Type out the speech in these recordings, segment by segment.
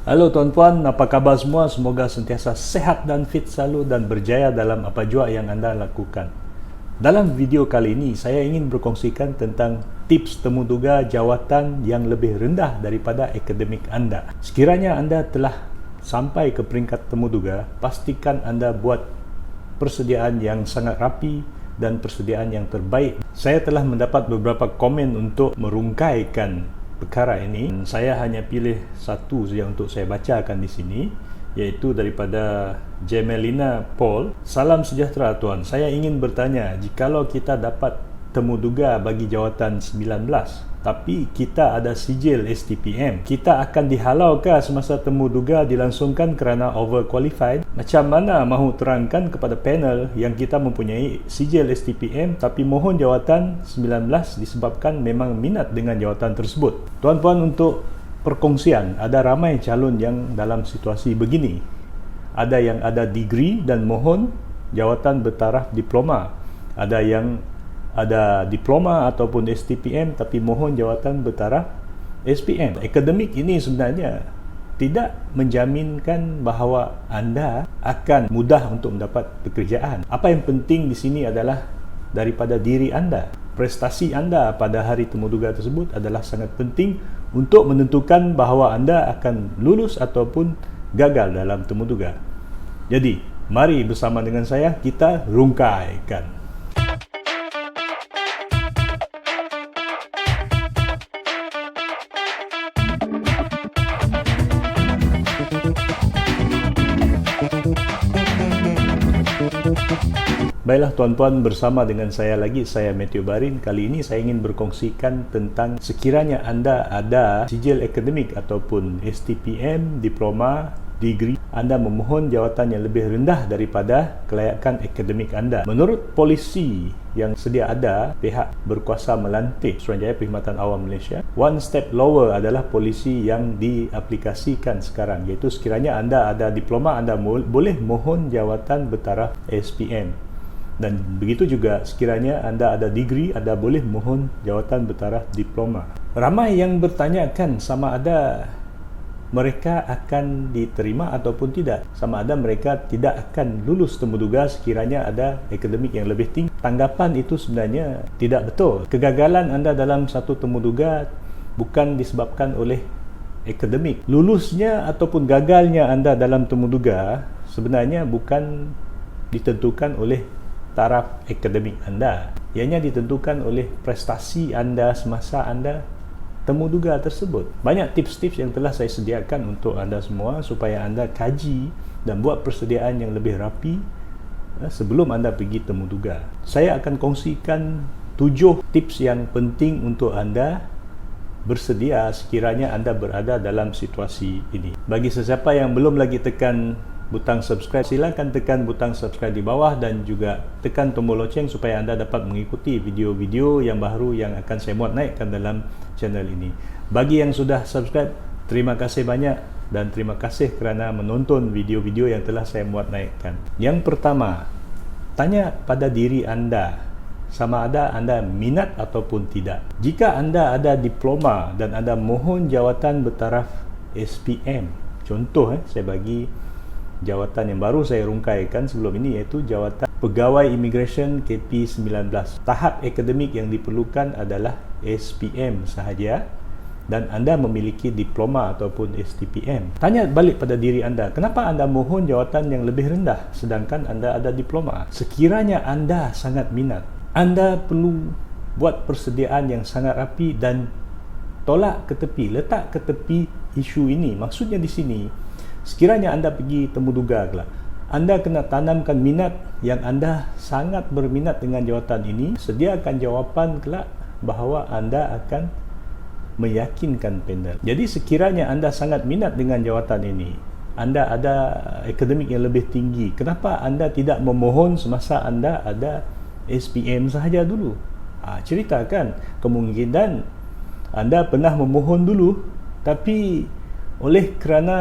Halo tuan-puan, apa kabar semua? Semoga sentiasa sehat dan fit selalu dan berjaya dalam apa jua yang anda lakukan. Dalam video kali ini, saya ingin berkongsikan tentang tips temuduga jawatan yang lebih rendah daripada akademik anda. Sekiranya anda telah sampai ke peringkat temuduga, pastikan anda buat persediaan yang sangat rapi dan persediaan yang terbaik. Saya telah mendapat beberapa komen untuk merungkaikan perkara ini. Saya hanya pilih satu saja untuk saya bacakan di sini, iaitu daripada Jemelina Paul. Salam sejahtera tuan. Saya ingin bertanya, jikalau kita dapat temuduga bagi jawatan 19, tapi kita ada sijil STPM, kita akan dihalaukan semasa temuduga dilangsungkan kerana overqualified? Macam mana mahu terangkan kepada panel yang kita mempunyai sijil STPM tapi mohon jawatan 19 disebabkan memang minat dengan jawatan tersebut? Tuan-puan, untuk perkongsian, ada ramai calon yang dalam situasi begini. Ada yang ada degree dan mohon jawatan bertaraf diploma. Ada yang ada diploma ataupun STPM tapi mohon jawatan bertaraf SPM. Akademik ini sebenarnya tidak menjaminkan bahawa anda akan mudah untuk mendapat pekerjaan. Apa yang penting di sini adalah daripada diri anda. Prestasi anda pada hari temuduga tersebut adalah sangat penting untuk menentukan bahawa anda akan lulus ataupun gagal dalam temuduga. Jadi, mari bersama dengan saya kita rungkaikan. Baiklah tuan-puan, bersama dengan saya lagi, saya Matthew Barin. Kali ini saya ingin berkongsikan tentang sekiranya anda ada sijil akademik ataupun STPM, diploma, degree, anda memohon jawatan yang lebih rendah daripada kelayakan akademik anda. Menurut polisi yang sedia ada, pihak berkuasa melantik Suruhanjaya Perkhidmatan Awam Malaysia, one step lower adalah polisi yang diaplikasikan sekarang, iaitu sekiranya anda ada diploma, anda boleh mohon jawatan bertaraf SPM. Dan begitu juga sekiranya anda ada degree, anda boleh mohon jawatan bertaraf diploma. Ramai yang bertanyakan sama ada mereka akan diterima ataupun tidak, sama ada mereka tidak akan lulus temuduga sekiranya ada akademik yang lebih tinggi. Tanggapan itu sebenarnya tidak betul. Kegagalan anda dalam satu temuduga bukan disebabkan oleh akademik. Lulusnya ataupun gagalnya anda dalam temuduga sebenarnya bukan ditentukan oleh taraf akademik anda. Ianya ditentukan oleh prestasi anda semasa anda temuduga tersebut. Banyak tips-tips yang telah saya sediakan untuk anda semua supaya anda kaji dan buat persediaan yang lebih rapi sebelum anda pergi temuduga. Saya akan kongsikan 7 tips yang penting untuk anda bersedia sekiranya anda berada dalam situasi ini. Bagi sesiapa yang belum lagi tekan butang subscribe, silakan tekan butang subscribe di bawah dan juga tekan tombol loceng supaya anda dapat mengikuti video-video yang baru yang akan saya muat naikkan dalam channel ini. Bagi yang sudah subscribe, terima kasih banyak dan terima kasih kerana menonton video-video yang telah saya muat naikkan. Yang pertama, tanya pada diri anda sama ada anda minat ataupun tidak. Jika anda ada diploma dan anda mohon jawatan bertaraf SPM, contoh saya bagi jawatan yang baru saya rungkaikan sebelum ini, iaitu jawatan Pegawai Immigration KP19. Tahap akademik yang diperlukan adalah SPM sahaja dan anda memiliki diploma ataupun STPM. Tanya balik pada diri anda, kenapa anda mohon jawatan yang lebih rendah sedangkan anda ada diploma? Sekiranya anda sangat minat, anda perlu buat persediaan yang sangat rapi dan tolak ke tepi, letak ke tepi isu ini. Maksudnya di sini, sekiranya anda pergi temuduga kelak, anda kena tanamkan minat yang anda sangat berminat dengan jawatan ini. Sediakan jawapan kelak bahawa anda akan meyakinkan panel. Jadi sekiranya anda sangat minat dengan jawatan ini, anda ada akademik yang lebih tinggi, kenapa anda tidak memohon semasa anda ada SPM sahaja dulu? Ceritakan. Kemungkinan anda pernah memohon dulu tapi oleh kerana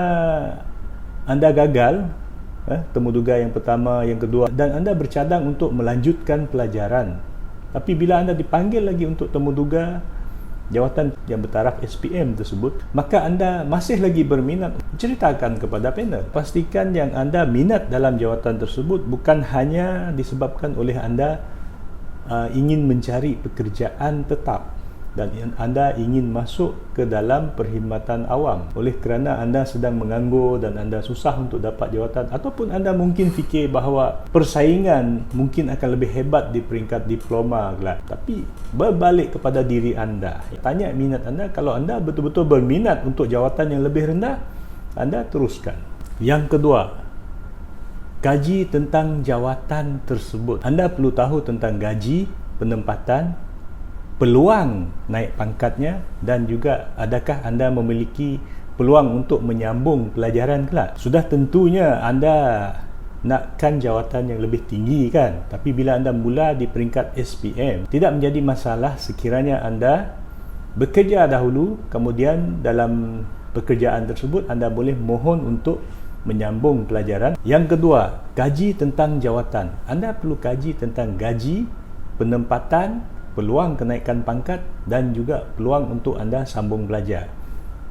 anda gagal temuduga yang pertama, yang kedua, dan anda bercadang untuk melanjutkan pelajaran. Tapi bila anda dipanggil lagi untuk temuduga, jawatan yang bertaraf SPM tersebut, maka anda masih lagi berminat, ceritakan kepada panel. Pastikan yang anda minat dalam jawatan tersebut bukan hanya disebabkan oleh anda ingin mencari pekerjaan tetap dan anda ingin masuk ke dalam perkhidmatan awam oleh kerana anda sedang menganggur dan anda susah untuk dapat jawatan, ataupun anda mungkin fikir bahawa persaingan mungkin akan lebih hebat di peringkat diploma kelak. Tapi berbalik kepada diri anda, tanya minat anda. Kalau anda betul-betul berminat untuk jawatan yang lebih rendah, anda teruskan. Yang kedua, gaji tentang jawatan tersebut. Anda perlu tahu tentang gaji, penempatan, peluang naik pangkatnya, dan juga adakah anda memiliki peluang untuk menyambung pelajaran kelak. Sudah tentunya anda nakkan jawatan yang lebih tinggi kan, tapi bila anda mula di peringkat SPM, tidak menjadi masalah sekiranya anda bekerja dahulu, kemudian dalam pekerjaan tersebut anda boleh mohon untuk menyambung pelajaran. Yang kedua, gaji tentang jawatan. Anda perlu kaji tentang gaji, penempatan, peluang kenaikan pangkat dan juga peluang untuk anda sambung belajar.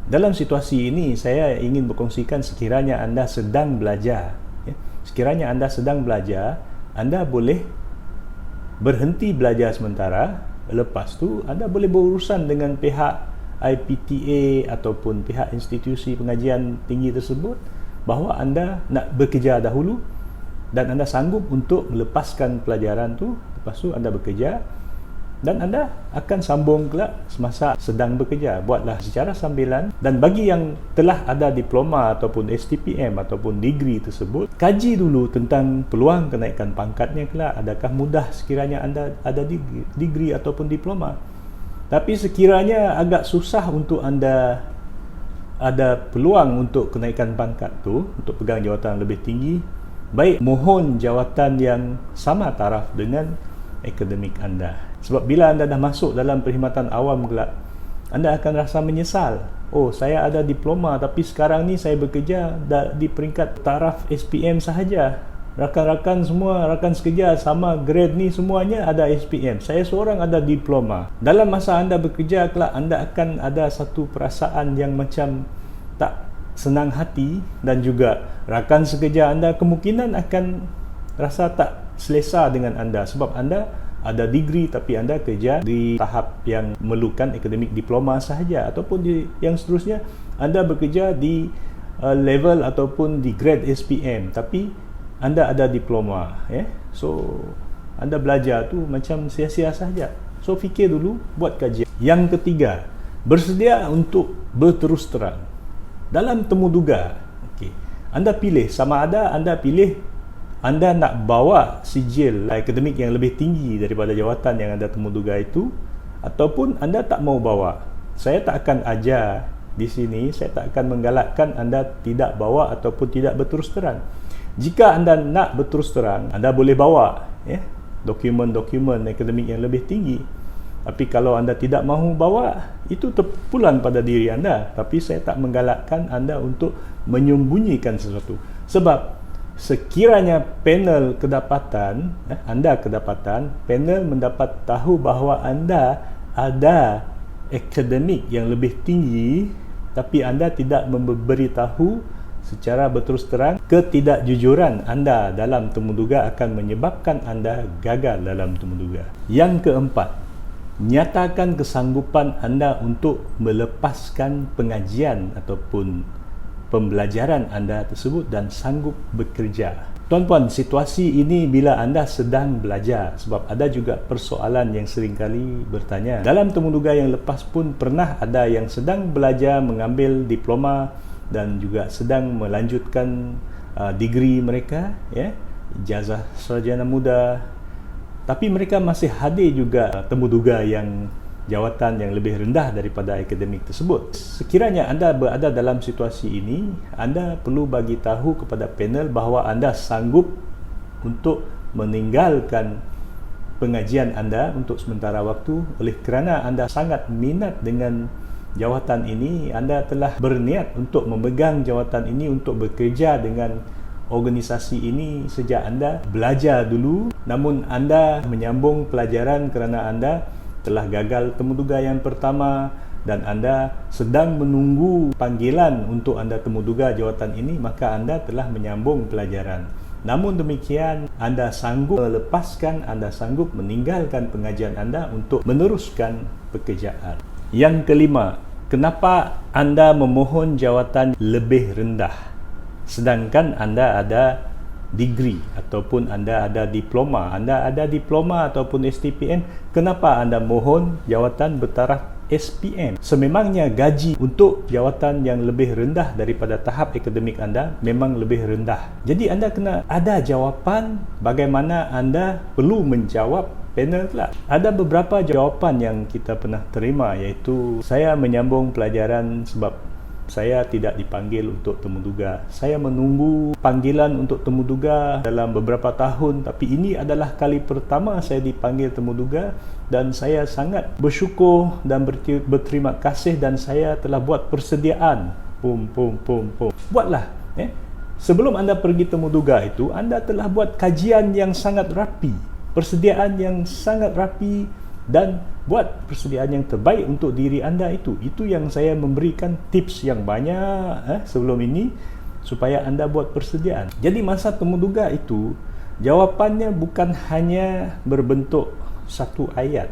Dalam situasi ini saya ingin berkongsikan, sekiranya anda sedang belajar, sekiranya anda sedang belajar, anda boleh berhenti belajar sementara. Lepas tu anda boleh berurusan dengan pihak IPTA ataupun pihak institusi pengajian tinggi tersebut bahawa anda nak bekerja dahulu dan anda sanggup untuk melepaskan pelajaran tu. Lepas tu anda bekerja dan anda akan sambung kelak semasa sedang bekerja. Buatlah secara sambilan. Dan bagi yang telah ada diploma ataupun STPM ataupun degree tersebut, kaji dulu tentang peluang kenaikan pangkatnya kelak. Adakah mudah sekiranya anda ada degree ataupun diploma. Tapi sekiranya agak susah untuk anda ada peluang untuk kenaikan pangkat tu, untuk pegang jawatan lebih tinggi, baik mohon jawatan yang sama taraf dengan akademik anda. Sebab bila anda dah masuk dalam perkhidmatan awam kelak, anda akan rasa menyesal. Oh, saya ada diploma tapi sekarang ni saya bekerja di peringkat taraf SPM sahaja. Rakan-rakan semua, rakan sekerja sama grade ni semuanya ada SPM. Saya seorang ada diploma. Dalam masa anda bekerja kelak, anda akan ada satu perasaan yang macam tak senang hati, dan juga rakan sekerja anda kemungkinan akan rasa tak selesa dengan anda sebab anda ada degree tapi anda kerja di tahap yang memerlukan akademik diploma sahaja, ataupun yang seterusnya anda bekerja di level ataupun di grade SPM tapi anda ada diploma, so anda belajar tu macam sia-sia sahaja. So fikir dulu, buat kajian. Yang ketiga, bersedia untuk berterus terang dalam temuduga. Anda pilih, sama ada anda pilih anda nak bawa sijil akademik yang lebih tinggi daripada jawatan yang anda temuduga itu, ataupun anda tak mau bawa. Saya tak akan ajar di sini, saya tak akan menggalakkan anda tidak bawa ataupun tidak berterus terang. Jika anda nak berterus terang, anda boleh bawa dokumen-dokumen akademik yang lebih tinggi. Tapi kalau anda tidak mahu bawa, itu terpulang pada diri anda. Tapi saya tak menggalakkan anda untuk menyembunyikan sesuatu. Sebab sekiranya panel kedapatan, panel mendapat tahu bahawa anda ada akademik yang lebih tinggi, tapi anda tidak memberitahu secara berterus terang, ketidakjujuran anda dalam temuduga akan menyebabkan anda gagal dalam temuduga. Yang keempat, nyatakan kesanggupan anda untuk melepaskan pengajian ataupun pembelajaran anda tersebut dan sanggup bekerja. Tuan-puan, situasi ini bila anda sedang belajar, sebab ada juga persoalan yang seringkali bertanya. Dalam temuduga yang lepas pun pernah ada yang sedang belajar mengambil diploma dan juga sedang melanjutkan degree mereka, ijazah sarjana muda, tapi mereka masih hadir juga temuduga yang jawatan yang lebih rendah daripada akademik tersebut. Sekiranya anda berada dalam situasi ini, anda perlu bagi tahu kepada panel bahawa anda sanggup untuk meninggalkan pengajian anda untuk sementara waktu oleh kerana anda sangat minat dengan jawatan ini. Anda telah berniat untuk memegang jawatan ini, untuk bekerja dengan organisasi ini sejak anda belajar dulu, namun anda menyambung pelajaran kerana anda telah gagal temuduga yang pertama dan anda sedang menunggu panggilan untuk anda temuduga jawatan ini, maka anda telah menyambung pelajaran. Namun demikian, anda sanggup melepaskan, anda sanggup meninggalkan pengajian anda untuk meneruskan pekerjaan. Yang kelima, kenapa anda memohon jawatan lebih rendah sedangkan anda ada degree ataupun anda ada diploma ataupun STPM? Kenapa anda mohon jawatan bertaraf SPM? Sememangnya gaji untuk jawatan yang lebih rendah daripada tahap akademik anda memang lebih rendah. Jadi anda kena ada jawapan bagaimana anda perlu menjawab panel kelak. Ada beberapa jawapan yang kita pernah terima, iaitu saya menyambung pelajaran sebab saya tidak dipanggil untuk temuduga. Saya menunggu panggilan untuk temuduga dalam beberapa tahun, tapi ini adalah kali pertama saya dipanggil temuduga dan saya sangat bersyukur dan berterima kasih dan saya telah buat persediaan. Buatlah. Sebelum anda pergi temuduga itu, anda telah buat kajian yang sangat rapi, persediaan yang sangat rapi dan buat persediaan yang terbaik untuk diri anda itu. Itu yang saya memberikan tips yang banyak sebelum ini supaya anda buat persediaan. Jadi masa temuduga itu jawapannya bukan hanya berbentuk satu ayat.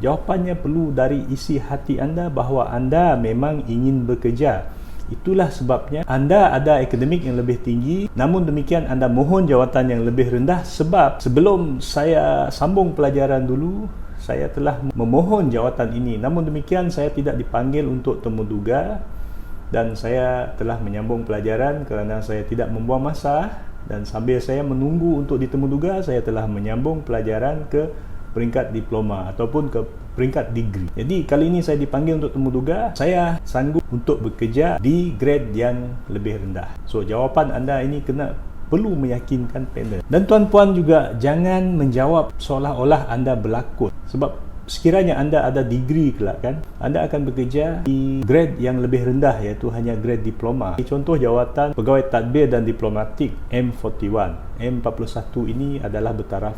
Jawapannya perlu dari isi hati anda bahawa anda memang ingin bekerja. Itulah sebabnya anda ada akademik yang lebih tinggi, namun demikian anda mohon jawatan yang lebih rendah. Sebab sebelum saya sambung pelajaran dulu, saya telah memohon jawatan ini, namun demikian saya tidak dipanggil untuk temuduga dan saya telah menyambung pelajaran kerana saya tidak membuang masa, dan sambil saya menunggu untuk ditemuduga, saya telah menyambung pelajaran ke peringkat diploma ataupun ke peringkat degree. Jadi kali ini saya dipanggil untuk temuduga, saya sanggup untuk bekerja di grade yang lebih rendah. So jawapan anda ini perlu meyakinkan panel. Dan tuan-puan juga jangan menjawab seolah-olah anda berlakon. Sebab sekiranya anda ada degree kelak kan, anda akan bekerja di grade yang lebih rendah, iaitu hanya grade diploma. Contoh jawatan pegawai tadbir dan diplomatik M41. M41 ini adalah bertaraf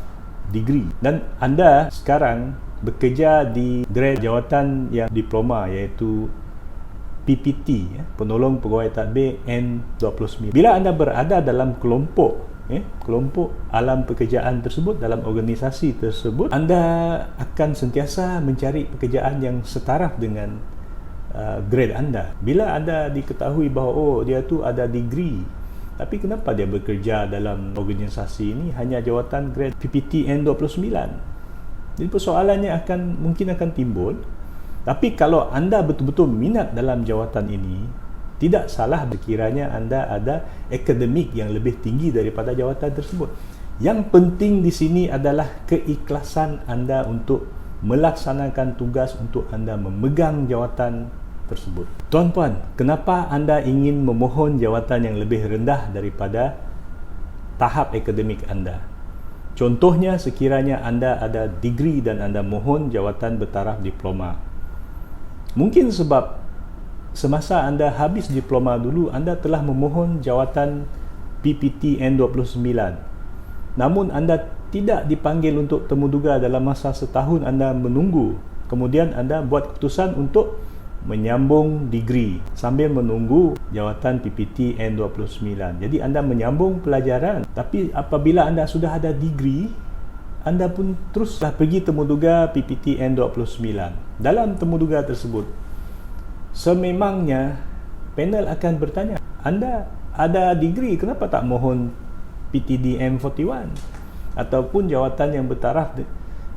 degree. Dan anda sekarang bekerja di grade jawatan yang diploma, iaitu PPT, penolong pegawai tadbir N29. Bila anda berada dalam kelompok alam pekerjaan tersebut, dalam organisasi tersebut, anda akan sentiasa mencari pekerjaan yang setaraf dengan grade anda. Bila anda diketahui bahawa dia tu ada degree, tapi kenapa dia bekerja dalam organisasi ini hanya jawatan grade PPT N29? Jadi persoalannya mungkin akan timbul. Tapi kalau anda betul-betul minat dalam jawatan ini, tidak salah sekiranya anda ada akademik yang lebih tinggi daripada jawatan tersebut. Yang penting di sini adalah keikhlasan anda untuk melaksanakan tugas, untuk anda memegang jawatan tersebut. Tuan-puan, kenapa anda ingin memohon jawatan yang lebih rendah daripada tahap akademik anda? Contohnya, sekiranya anda ada degree dan anda mohon jawatan bertaraf diploma. Mungkin sebab semasa anda habis diploma dulu, anda telah memohon jawatan PPT N29. Namun anda tidak dipanggil untuk temuduga dalam masa setahun anda menunggu. Kemudian anda buat keputusan untuk menyambung degree sambil menunggu jawatan PPT N29. Jadi anda menyambung pelajaran, tapi apabila anda sudah ada degree, anda pun teruslah pergi temuduga PPT N29. Dalam temuduga tersebut, sememangnya panel akan bertanya, anda ada degree, kenapa tak mohon PTD M41 ataupun jawatan yang bertaraf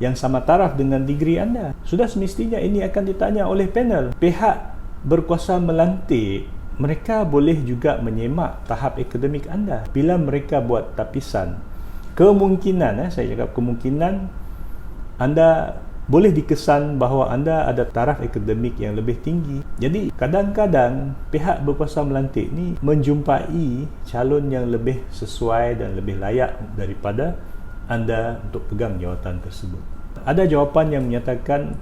yang sama taraf dengan degree anda? Sudah semestinya ini akan ditanya oleh panel. Pihak berkuasa melantik, mereka boleh juga menyemak tahap akademik anda. Bila mereka buat tapisan, kemungkinan, saya cakap kemungkinan, anda boleh dikesan bahawa anda ada taraf akademik yang lebih tinggi. Jadi kadang-kadang pihak berkuasa melantik ni menjumpai calon yang lebih sesuai dan lebih layak daripada anda untuk pegang jawatan tersebut. Ada jawapan yang menyatakan,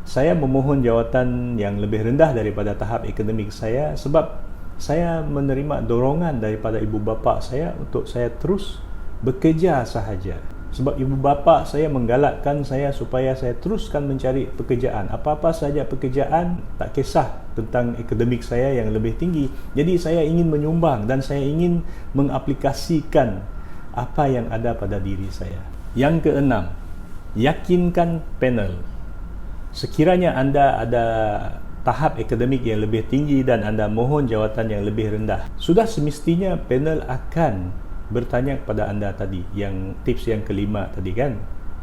saya memohon jawatan yang lebih rendah daripada tahap akademik saya sebab saya menerima dorongan daripada ibu bapa saya untuk saya terus bekerja sahaja. Sebab ibu bapa saya menggalakkan saya supaya saya teruskan mencari pekerjaan. Apa-apa saja pekerjaan, tak kisah tentang akademik saya yang lebih tinggi. Jadi saya ingin menyumbang dan saya ingin mengaplikasikan apa yang ada pada diri saya. Yang keenam, yakinkan panel. Sekiranya anda ada tahap akademik yang lebih tinggi dan anda mohon jawatan yang lebih rendah, sudah semestinya panel akan bertanya kepada anda tadi, yang tips yang kelima tadi kan,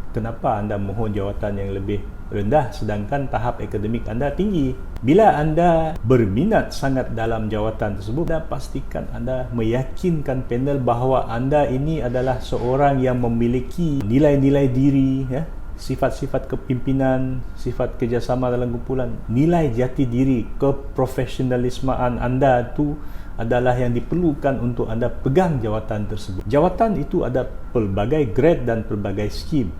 kenapa anda mohon jawatan yang lebih rendah sedangkan tahap akademik anda tinggi. Bila anda berminat sangat dalam jawatan tersebut, anda pastikan anda meyakinkan panel bahawa anda ini adalah seorang yang memiliki nilai-nilai diri, ya, sifat-sifat kepimpinan, sifat kerjasama dalam kumpulan, nilai jati diri, keprofesionalismaan anda tu adalah yang diperlukan untuk anda pegang jawatan tersebut. Jawatan itu ada pelbagai grade dan pelbagai skim.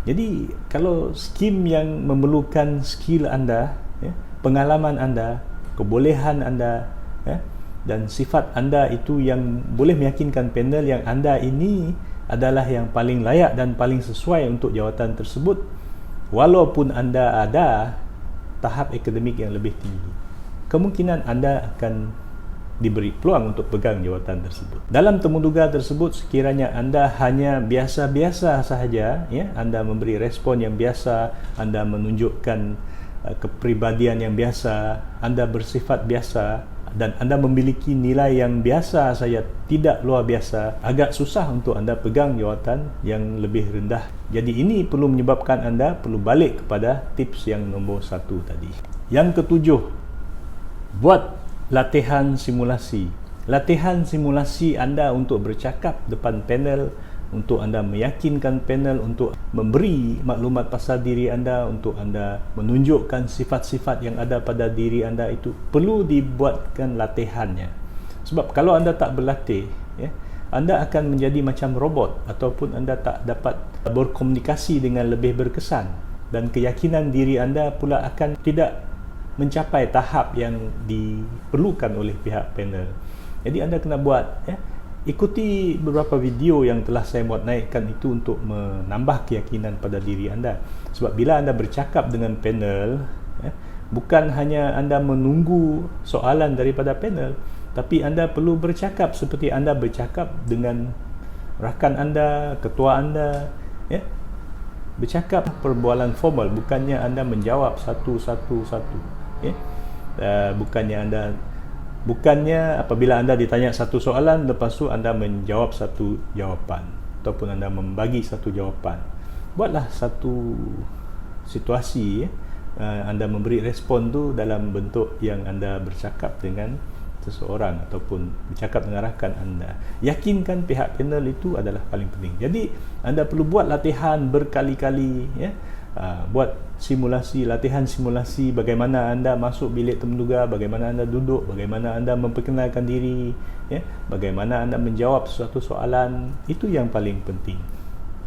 Jadi kalau skim yang memerlukan skill anda, ya, pengalaman anda, kebolehan anda, ya, dan sifat anda itu yang boleh meyakinkan panel yang anda ini adalah yang paling layak dan paling sesuai untuk jawatan tersebut, walaupun anda ada tahap akademik yang lebih tinggi, kemungkinan anda akan diberi peluang untuk pegang jawatan tersebut. Dalam temuduga tersebut, sekiranya anda hanya biasa-biasa sahaja, ya, anda memberi respon yang biasa, anda menunjukkan kepribadian yang biasa, anda bersifat biasa, dan anda memiliki nilai yang biasa saja, tidak luar biasa, agak susah untuk anda pegang jawatan yang lebih rendah. Jadi ini perlu menyebabkan anda perlu balik kepada tips yang nombor 1 tadi. Yang ketujuh, buat latihan simulasi. Latihan simulasi anda untuk bercakap depan panel, untuk anda meyakinkan panel, untuk memberi maklumat pasal diri anda, untuk anda menunjukkan sifat-sifat yang ada pada diri anda, itu perlu dibuatkan latihannya. Sebab kalau anda tak berlatih, ya, anda akan menjadi macam robot, ataupun anda tak dapat berkomunikasi dengan lebih berkesan, dan keyakinan diri anda pula akan tidak mencapai tahap yang diperlukan oleh pihak panel. Jadi anda kena buat, ya, ikuti beberapa video yang telah saya buat naikkan itu untuk menambah keyakinan pada diri anda. Sebab bila anda bercakap dengan panel, ya, bukan hanya anda menunggu soalan daripada panel, tapi anda perlu bercakap seperti anda bercakap dengan rakan anda, ketua anda, ya. Bercakap perbualan formal, bukannya anda menjawab satu-satu. Ya. Bukannya apabila anda ditanya satu soalan, lepas tu anda menjawab satu jawapan, ataupun anda membagi satu jawapan. Buatlah satu situasi, ya, anda memberi respon tu dalam bentuk yang anda bercakap dengan seseorang ataupun bercakap dengan rakan anda. Yakinkan pihak panel itu adalah paling penting. Jadi anda perlu buat latihan berkali-kali, ya. Buat simulasi, latihan simulasi bagaimana anda masuk bilik temuduga, bagaimana anda duduk, bagaimana anda memperkenalkan diri, ya, bagaimana anda menjawab sesuatu soalan. Itu yang paling penting.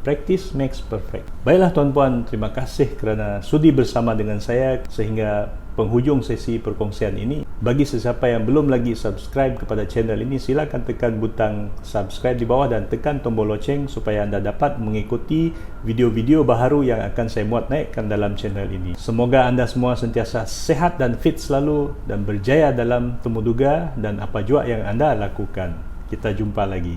Practice makes perfect. Baiklah tuan-puan, terima kasih kerana sudi bersama dengan saya sehingga penghujung sesi perkongsian ini. Bagi sesiapa yang belum lagi subscribe kepada channel ini, silakan tekan butang subscribe di bawah dan tekan tombol loceng supaya anda dapat mengikuti video-video baharu yang akan saya muat naikkan dalam channel ini. Semoga anda semua sentiasa sehat dan fit selalu dan berjaya dalam temuduga dan apa jua yang anda lakukan. Kita jumpa lagi.